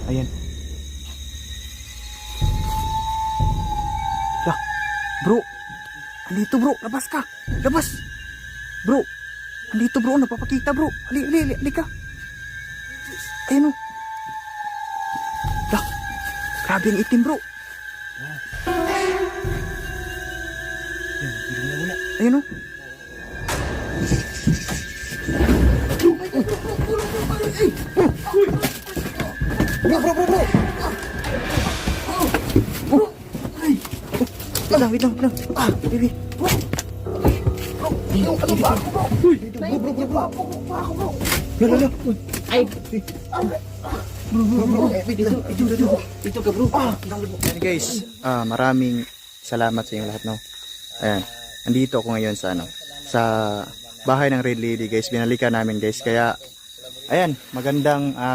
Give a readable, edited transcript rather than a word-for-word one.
Ayan. Lah, bro. Andito bro, labas ka. Labas. Bro. Andito bro, napapakita bro. Ali ka. Ayan o. Lah, grabe ang itim bro. Ayan o. Bro. Wait lang. Baby. Bro. Ano ba ako bro? Bro. Lala. Ay. Bro. Ito ka bro. Ayan guys, maraming salamat sa inyong lahat no. Ayan. Nandito ako ngayon sa sa bahay ng Red Lady guys. Binalikan namin guys. Kaya ayan, magandang